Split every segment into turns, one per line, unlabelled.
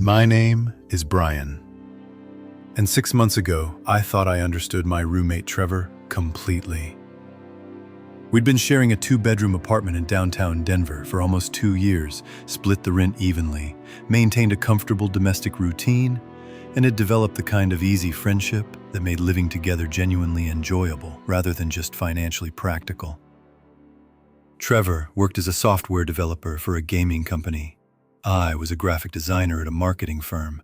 My name is Brian, and 6 months ago, I thought I understood my roommate Trevor completely. We'd been sharing a 2-bedroom apartment in downtown Denver for almost 2 years, split the rent evenly, maintained a comfortable domestic routine, and had developed the kind of easy friendship that made living together genuinely enjoyable rather than just financially practical. Trevor worked as a software developer for a gaming company. I was a graphic designer at a marketing firm,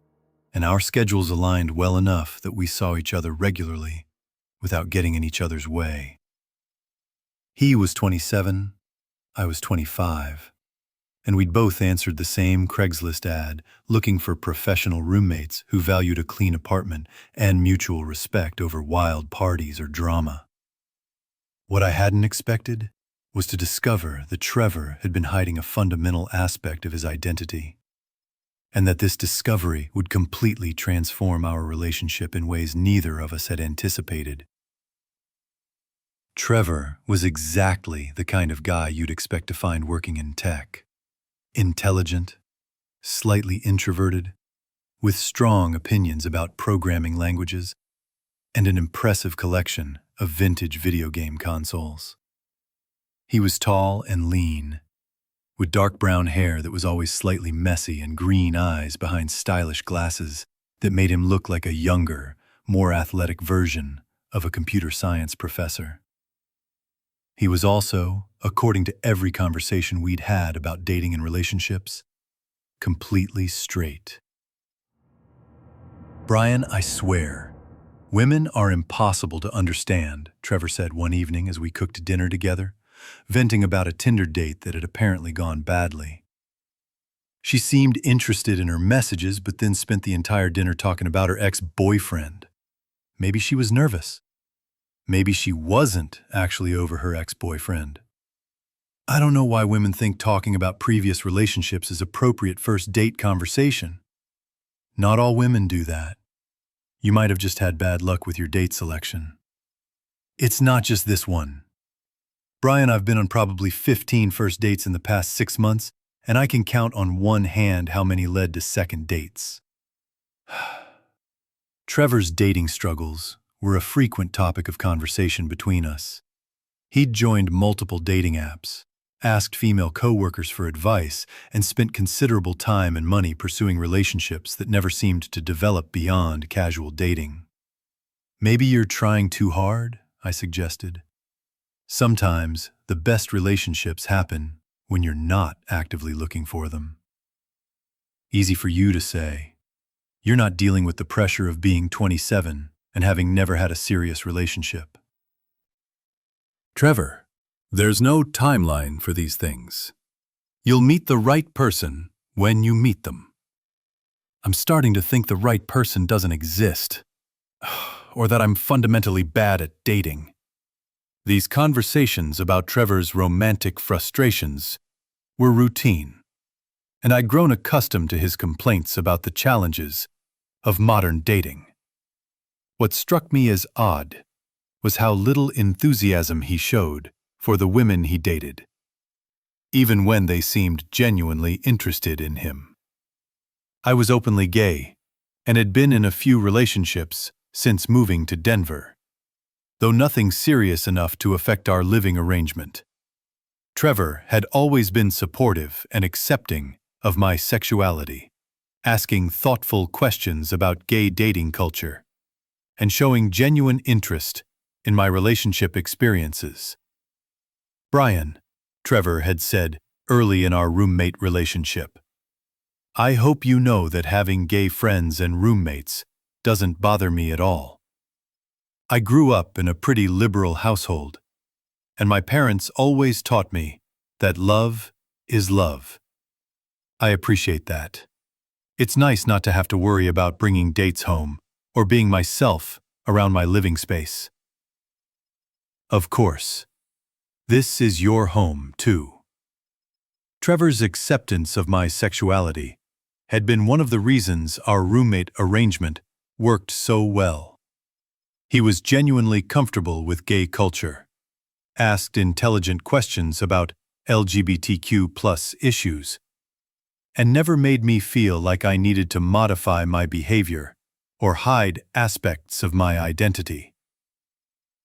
and our schedules aligned well enough that we saw each other regularly without getting in each other's way. He was 27, I was 25, and we'd both answered the same Craigslist ad looking for professional roommates who valued a clean apartment and mutual respect over wild parties or drama. What I hadn't expected was to discover that Trevor had been hiding a fundamental aspect of his identity, and that this discovery would completely transform our relationship in ways neither of us had anticipated. Trevor was exactly the kind of guy you'd expect to find working in tech. Intelligent, slightly introverted, with strong opinions about programming languages, and an impressive collection of vintage video game consoles. He was tall and lean, with dark brown hair that was always slightly messy and green eyes behind stylish glasses that made him look like a younger, more athletic version of a computer science professor. He was also, according to every conversation we'd had about dating and relationships, completely straight. "Brian, I swear, women are impossible to understand," Trevor said one evening as we cooked dinner together, venting about a Tinder date that had apparently gone badly. She seemed interested in her messages, but then spent the entire dinner talking about her ex-boyfriend. Maybe she was nervous. Maybe she wasn't actually over her ex-boyfriend. I don't know why women think talking about previous relationships is appropriate first date conversation. Not all women do that. You might have just had bad luck with your date selection. It's not just this one. Brian, I've been on probably 15 first dates in the past 6 months, and I can count on one hand how many led to second dates. Trevor's dating struggles were a frequent topic of conversation between us. He'd joined multiple dating apps, asked female coworkers for advice, and spent considerable time and money pursuing relationships that never seemed to develop beyond casual dating. "Maybe you're trying too hard," I suggested. "Sometimes the best relationships happen when you're not actively looking for them." Easy for you to say. You're not dealing with the pressure of being 27 and having never had a serious relationship. Trevor, there's no timeline for these things. You'll meet the right person when you meet them. I'm starting to think the right person doesn't exist, or that I'm fundamentally bad at dating. These conversations about Trevor's romantic frustrations were routine, and I'd grown accustomed to his complaints about the challenges of modern dating. What struck me as odd was how little enthusiasm he showed for the women he dated, even when they seemed genuinely interested in him. I was openly gay and had been in a few relationships since moving to Denver, though nothing serious enough to affect our living arrangement. Trevor had always been supportive and accepting of my sexuality, asking thoughtful questions about gay dating culture, and showing genuine interest in my relationship experiences. "Brian," Trevor had said early in our roommate relationship, "I hope you know that having gay friends and roommates doesn't bother me at all. I grew up in a pretty liberal household, and my parents always taught me that love is love. I appreciate that. It's nice not to have to worry about bringing dates home or being myself around my living space. Of course, this is your home, too." Trevor's acceptance of my sexuality had been one of the reasons our roommate arrangement worked so well. He was genuinely comfortable with gay culture, asked intelligent questions about LGBTQ+ issues, and never made me feel like I needed to modify my behavior or hide aspects of my identity.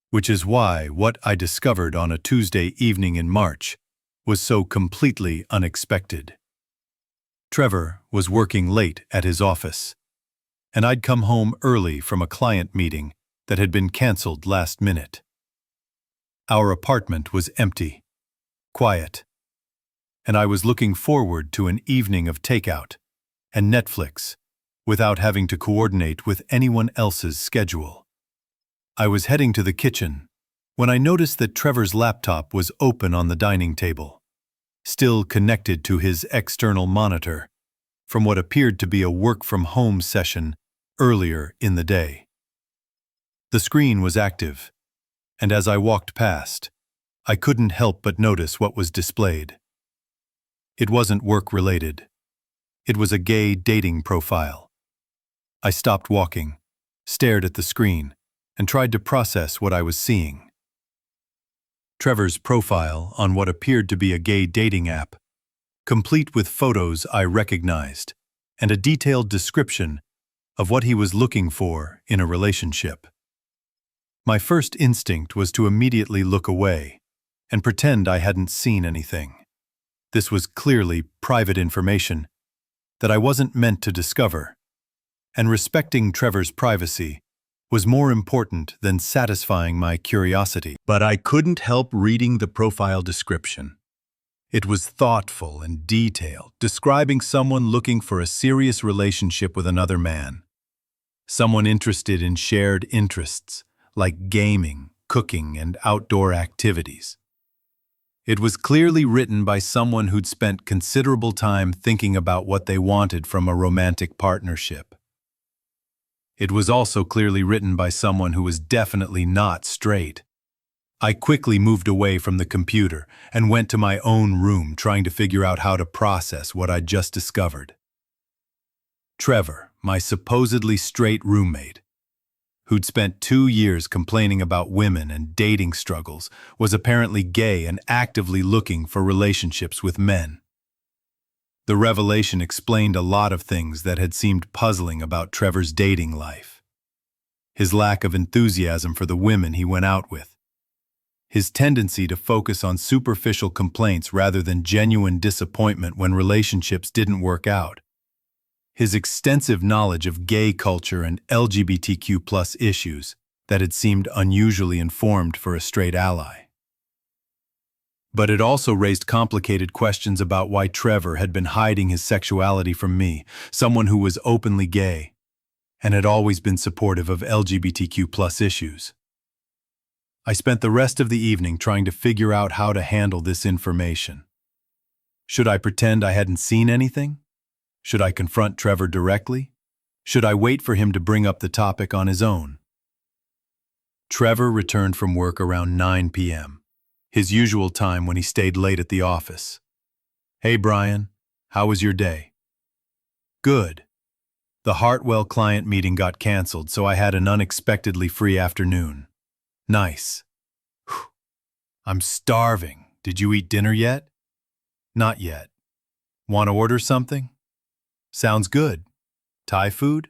Which is why what I discovered on a Tuesday evening in March was so completely unexpected. Trevor was working late at his office, and I'd come home early from a client meeting that had been canceled last minute. Our apartment was empty, quiet, and I was looking forward to an evening of takeout and Netflix without having to coordinate with anyone else's schedule. I was heading to the kitchen when I noticed that Trevor's laptop was open on the dining table, still connected to his external monitor from what appeared to be a work-from-home session earlier in the day. The screen was active, and as I walked past, I couldn't help but notice what was displayed. It wasn't work-related. It was a gay dating profile. I stopped walking, stared at the screen, and tried to process what I was seeing. Trevor's profile on what appeared to be a gay dating app, complete with photos I recognized, and a detailed description of what he was looking for in a relationship. My first instinct was to immediately look away and pretend I hadn't seen anything. This was clearly private information that I wasn't meant to discover, and respecting Trevor's privacy was more important than satisfying my curiosity. But I couldn't help reading the profile description. It was thoughtful and detailed, describing someone looking for a serious relationship with another man. Someone interested in shared interests, like gaming, cooking, and outdoor activities. It was clearly written by someone who'd spent considerable time thinking about what they wanted from a romantic partnership. It was also clearly written by someone who was definitely not straight. I quickly moved away from the computer and went to my own room trying to figure out how to process what I'd just discovered. Trevor, my supposedly straight roommate, who'd spent 2 years complaining about women and dating struggles, was apparently gay and actively looking for relationships with men. The revelation explained a lot of things that had seemed puzzling about Trevor's dating life. His lack of enthusiasm for the women he went out with. His tendency to focus on superficial complaints rather than genuine disappointment when relationships didn't work out. His extensive knowledge of gay culture and LGBTQ+ issues that had seemed unusually informed for a straight ally. But it also raised complicated questions about why Trevor had been hiding his sexuality from me, someone who was openly gay, and had always been supportive of LGBTQ+ issues. I spent the rest of the evening trying to figure out how to handle this information. Should I pretend I hadn't seen anything? Should I confront Trevor directly? Should I wait for him to bring up the topic on his own? Trevor returned from work around 9 p.m., his usual time when he stayed late at the office. "Hey Brian, how was your day?" "Good. The Hartwell client meeting got canceled, so I had an unexpectedly free afternoon." "Nice." "Whew. I'm starving. Did you eat dinner yet?" "Not yet." "Want to order something?" "Sounds good. Thai food?"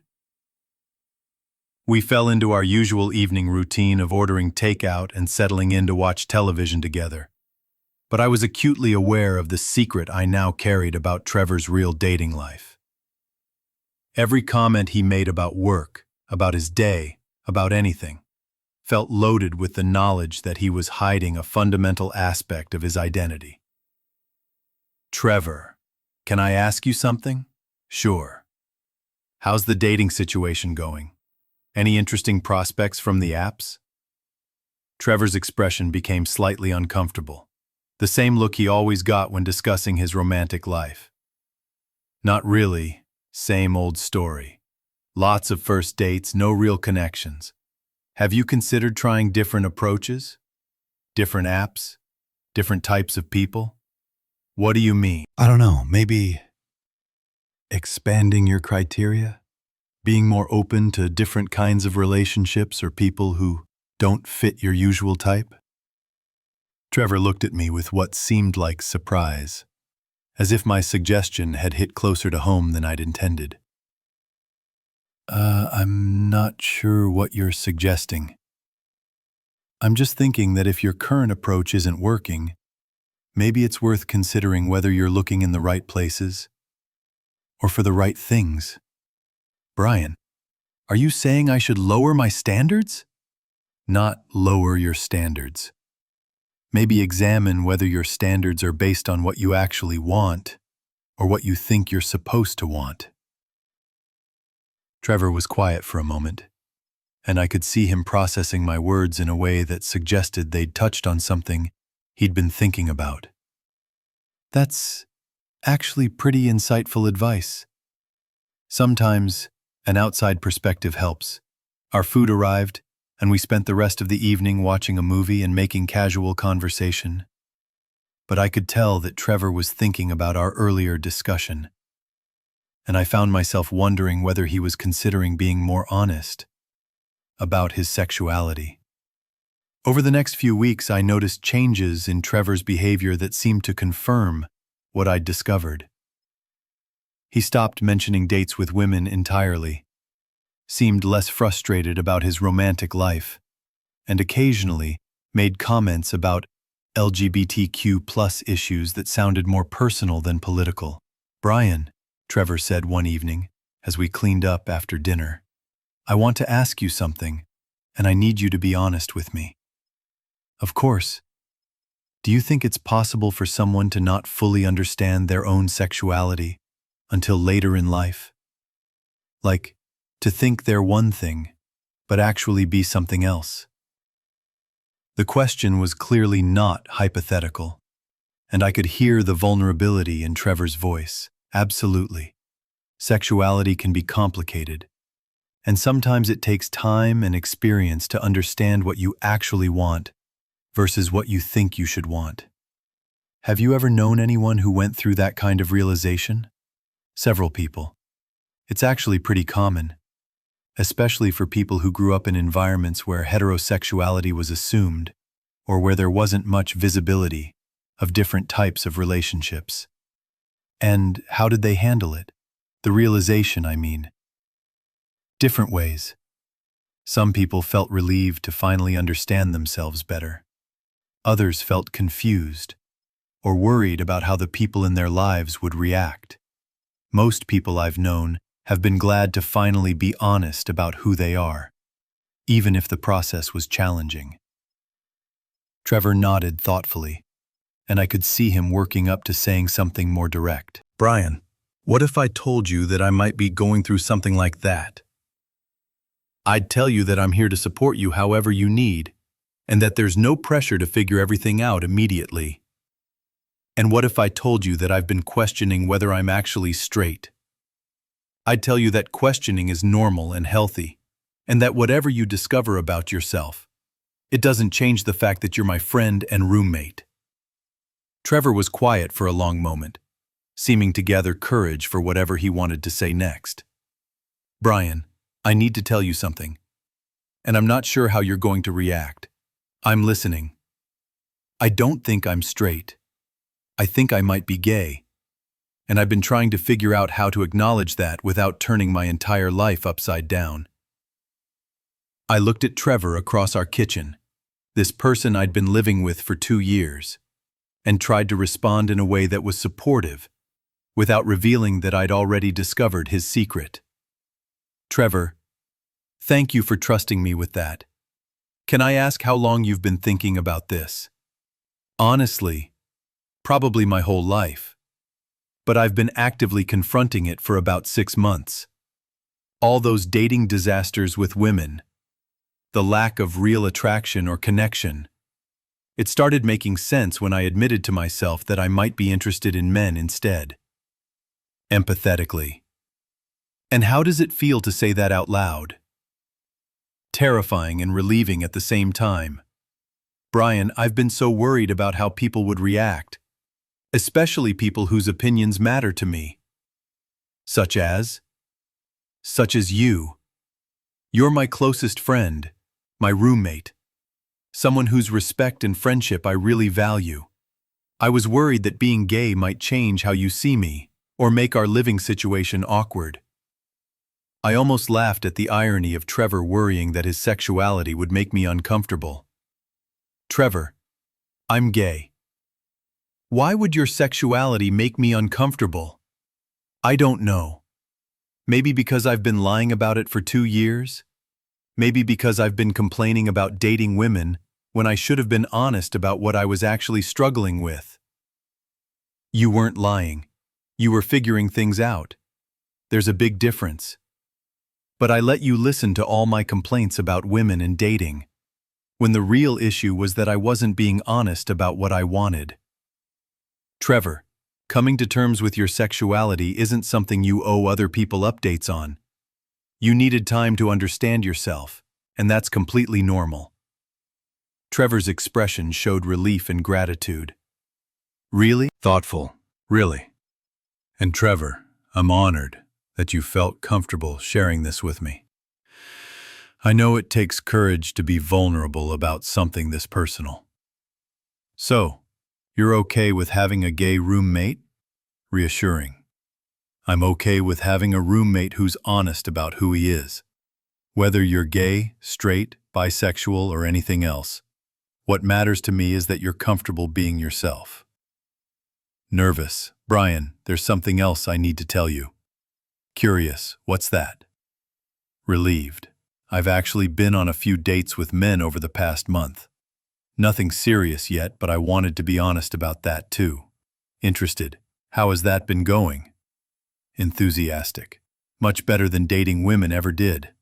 We fell into our usual evening routine of ordering takeout and settling in to watch television together. But I was acutely aware of the secret I now carried about Trevor's real dating life. Every comment he made about work, about his day, about anything, felt loaded with the knowledge that he was hiding a fundamental aspect of his identity. "Trevor, can I ask you something?" "Sure." "How's the dating situation going? Any interesting prospects from the apps?" Trevor's expression became slightly uncomfortable, the same look he always got when discussing his romantic life. "Not really. Same old story. Lots of first dates, no real connections. Have you considered trying different approaches? Different apps? Different types of people?" "What do you mean?" "I don't know, maybe expanding your criteria? Being more open to different kinds of relationships or people who don't fit your usual type?" Trevor looked at me with what seemed like surprise, as if my suggestion had hit closer to home than I'd intended. I'm not sure what you're suggesting. I'm just thinking that if your current approach isn't working, maybe it's worth considering whether you're looking in the right places or for the right things. Brian, are you saying I should lower my standards? Not lower your standards. Maybe examine whether your standards are based on what you actually want or what you think you're supposed to want. Trevor was quiet for a moment, and I could see him processing my words in a way that suggested they'd touched on something he'd been thinking about. That's actually pretty insightful advice. Sometimes an outside perspective helps. Our food arrived, and we spent the rest of the evening watching a movie and making casual conversation. But I could tell that Trevor was thinking about our earlier discussion, and I found myself wondering whether he was considering being more honest about his sexuality. Over the next few weeks, I noticed changes in Trevor's behavior that seemed to confirm what I'd discovered. He stopped mentioning dates with women entirely, seemed less frustrated about his romantic life, and occasionally made comments about LGBTQ+ issues that sounded more personal than political. "Brian," Trevor said one evening, as we cleaned up after dinner, "I want to ask you something, and I need you to be honest with me." "Of course. Do you think it's possible for someone to not fully understand their own sexuality until later in life? Like, to think they're one thing, but actually be something else?" The question was clearly not hypothetical, and I could hear the vulnerability in Trevor's voice. Absolutely. Sexuality can be complicated, and sometimes it takes time and experience to understand what you actually want versus what you think you should want. Have you ever known anyone who went through that kind of realization? Several people. It's actually pretty common, especially for people who grew up in environments where heterosexuality was assumed or where there wasn't much visibility of different types of relationships. And how did they handle it? The realization, I mean. Different ways. Some people felt relieved to finally understand themselves better. Others felt confused or worried about how the people in their lives would react. Most people I've known have been glad to finally be honest about who they are, even if the process was challenging. Trevor nodded thoughtfully, and I could see him working up to saying something more direct. "Brian, what if I told you that I might be going through something like that? I'd tell you that I'm here to support you however you need, and that there's no pressure to figure everything out immediately. And what if I told you that I've been questioning whether I'm actually straight? I'd tell you that questioning is normal and healthy, and that whatever you discover about yourself, it doesn't change the fact that you're my friend and roommate." Trevor was quiet for a long moment, seeming to gather courage for whatever he wanted to say next. "Brian, I need to tell you something, and I'm not sure how you're going to react. I'm listening. I don't think I'm straight. I think I might be gay, and I've been trying to figure out how to acknowledge that without turning my entire life upside down." I looked at Trevor across our kitchen, this person I'd been living with for 2 years, and tried to respond in a way that was supportive, without revealing that I'd already discovered his secret. "Trevor, thank you for trusting me with that. Can I ask how long you've been thinking about this?" "Honestly, probably my whole life. But I've been actively confronting it for about 6 months. All those dating disasters with women, the lack of real attraction or connection. It started making sense when I admitted to myself that I might be interested in men instead." Empathetically. "And how does it feel to say that out loud?" "Terrifying and relieving at the same time. Brian, I've been so worried about how people would react, especially people whose opinions matter to me. Such as you. You're my closest friend, my roommate, someone whose respect and friendship I really value. I was worried that being gay might change how you see me, or make our living situation awkward. I almost laughed at the irony of Trevor worrying that his sexuality would make me uncomfortable. Trevor, I'm gay. Why would your sexuality make me uncomfortable? I don't know. Maybe because I've been lying about it for 2 years? Maybe because I've been complaining about dating women when I should have been honest about what I was actually struggling with. You weren't lying. You were figuring things out. There's a big difference. But I let you listen to all my complaints about women and dating, when the real issue was that I wasn't being honest about what I wanted. Trevor, coming to terms with your sexuality isn't something you owe other people updates on. You needed time to understand yourself, and that's completely normal. Trevor's expression showed relief and gratitude. Really? Thoughtful. Really. And Trevor, I'm honored that you felt comfortable sharing this with me. I know it takes courage to be vulnerable about something this personal. So, you're okay with having a gay roommate? Reassuring. I'm okay with having a roommate who's honest about who he is. Whether you're gay, straight, bisexual, or anything else, what matters to me is that you're comfortable being yourself. Nervous. Brian, there's something else I need to tell you. Curious, what's that? Relieved. I've actually been on a few dates with men over the past month. Nothing serious yet, but I wanted to be honest about that too. Interested. How has that been going? Enthusiastic. Much better than dating women ever did.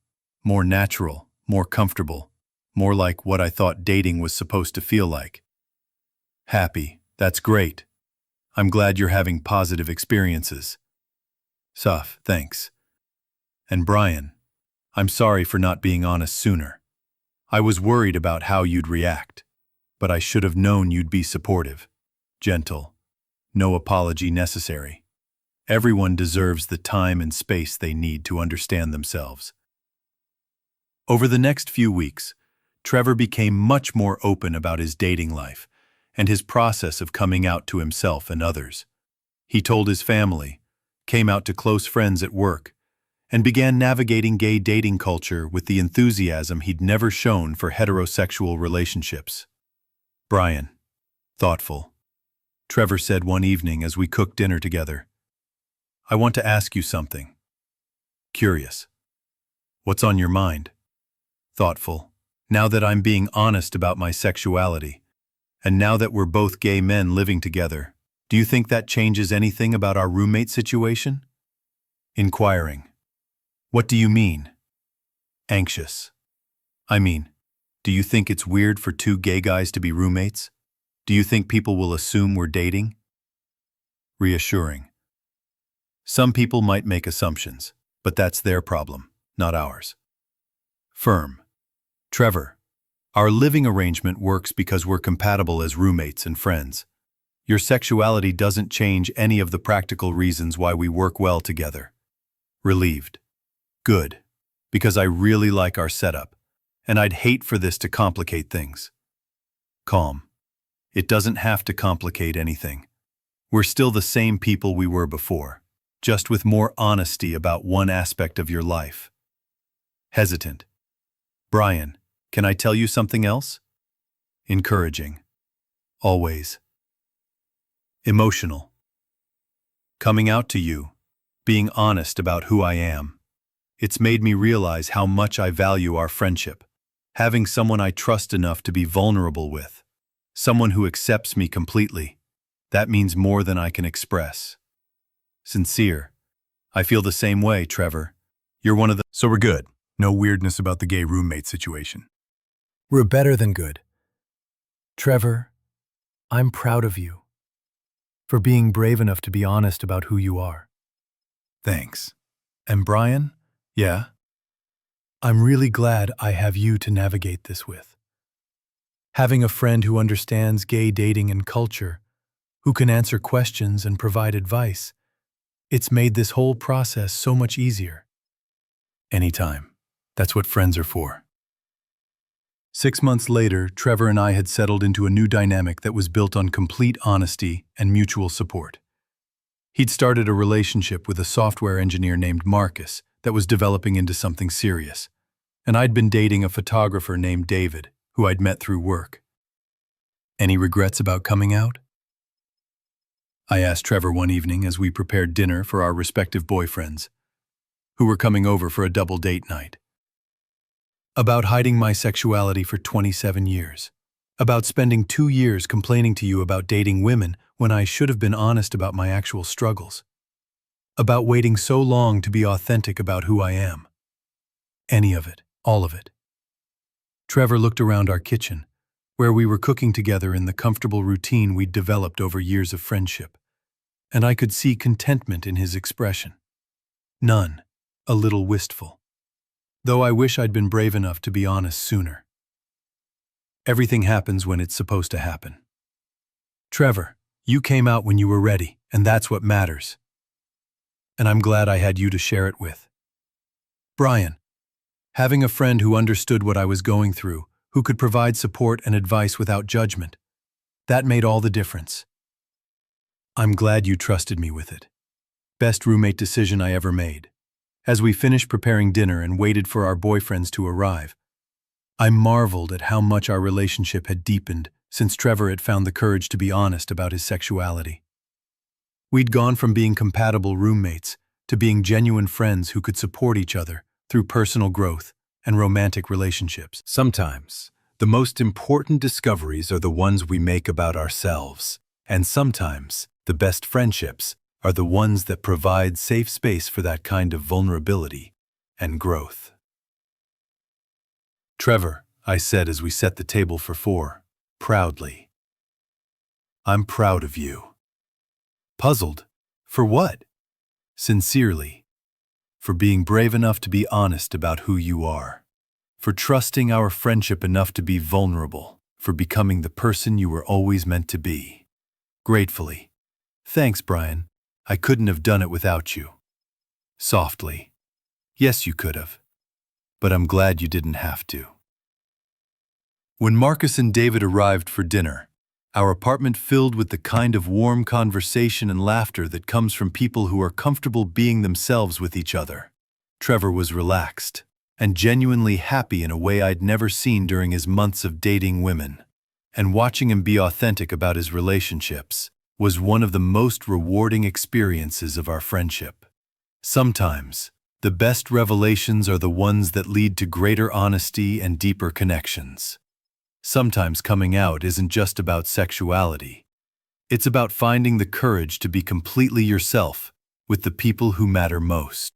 More natural, more comfortable, more like what I thought dating was supposed to feel like. Happy. That's great. I'm glad you're having positive experiences. Saf, thanks. And Brian, I'm sorry for not being honest sooner. I was worried about how you'd react, but I should have known you'd be supportive, gentle. No apology necessary. Everyone deserves the time and space they need to understand themselves. Over the next few weeks, Trevor became much more open about his dating life and his process of coming out to himself and others. He told his family, came out to close friends at work, and began navigating gay dating culture with the enthusiasm he'd never shown for heterosexual relationships. Brian, thoughtful. Trevor said one evening as we cooked dinner together, I want to ask you something. Curious. What's on your mind? Thoughtful. Now that I'm being honest about my sexuality, and now that we're both gay men living together, do you think that changes anything about our roommate situation? Inquiring. What do you mean? Anxious. I mean, do you think it's weird for 2 gay guys to be roommates? Do you think people will assume we're dating? Reassuring. Some people might make assumptions, but that's their problem, not ours. Firm. Trevor, our living arrangement works because we're compatible as roommates and friends. Your sexuality doesn't change any of the practical reasons why we work well together. Relieved. Good, because I really like our setup, and I'd hate for this to complicate things. Calm. It doesn't have to complicate anything. We're still the same people we were before, just with more honesty about one aspect of your life. Hesitant. Brian, can I tell you something else? Encouraging. Always. Emotional. Coming out to you, being honest about who I am. It's made me realize how much I value our friendship, having someone I trust enough to be vulnerable with, someone who accepts me completely. That means more than I can express. Sincere. I feel the same way, Trevor. You're one of the— So we're good. No weirdness about the gay roommate situation.
We're better than good. Trevor, I'm proud of you for being brave enough to be honest about who you are.
Thanks. And Brian? Yeah?
I'm really glad I have you to navigate this with. Having a friend who understands gay dating and culture, who can answer questions and provide advice, it's made this whole process so much easier.
Anytime. That's what friends are for. 6 months later, Trevor and I had settled into a new dynamic that was built on complete honesty and mutual support. He'd started a relationship with a software engineer named Marcus that was developing into something serious, and I'd been dating a photographer named David, who I'd met through work. Any regrets about coming out? I asked Trevor one evening as we prepared dinner for our respective boyfriends, who were coming over for a double date night. About hiding my sexuality for 27 years. About spending 2 years complaining to you about dating women when I should have been honest about my actual struggles. About waiting so long to be authentic about who I am. Any of it, all of it. Trevor looked around our kitchen, where we were cooking together in the comfortable routine we'd developed over years of friendship, and I could see contentment in his expression. None, a little wistful. Though I wish I'd been brave enough to be honest sooner. Everything happens when it's supposed to happen. Trevor, you came out when you were ready, and that's what matters. And I'm glad I had you to share it with. Brian, having a friend who understood what I was going through, who could provide support and advice without judgment, that made all the difference. I'm glad you trusted me with it. Best roommate decision I ever made. As we finished preparing dinner and waited for our boyfriends to arrive, I marveled at how much our relationship had deepened since Trevor had found the courage to be honest about his sexuality. We'd gone from being compatible roommates to being genuine friends who could support each other through personal growth and romantic relationships. Sometimes, the most important discoveries are the ones we make about ourselves, and sometimes, the best friendships are the ones that provide safe space for that kind of vulnerability and growth. Trevor, I said as we set the table for 4, proudly. I'm proud of you. Puzzled? For what? Sincerely. For being brave enough to be honest about who you are. For trusting our friendship enough to be vulnerable. For becoming the person you were always meant to be. Gratefully. Thanks, Brian. I couldn't have done it without you. Softly. Yes, you could have. But I'm glad you didn't have to. When Marcus and David arrived for dinner, our apartment filled with the kind of warm conversation and laughter that comes from people who are comfortable being themselves with each other. Trevor was relaxed and genuinely happy in a way I'd never seen during his months of dating women. And watching him be authentic about his relationships was one of the most rewarding experiences of our friendship. Sometimes, the best revelations are the ones that lead to greater honesty and deeper connections. Sometimes coming out isn't just about sexuality. It's about finding the courage to be completely yourself with the people who matter most.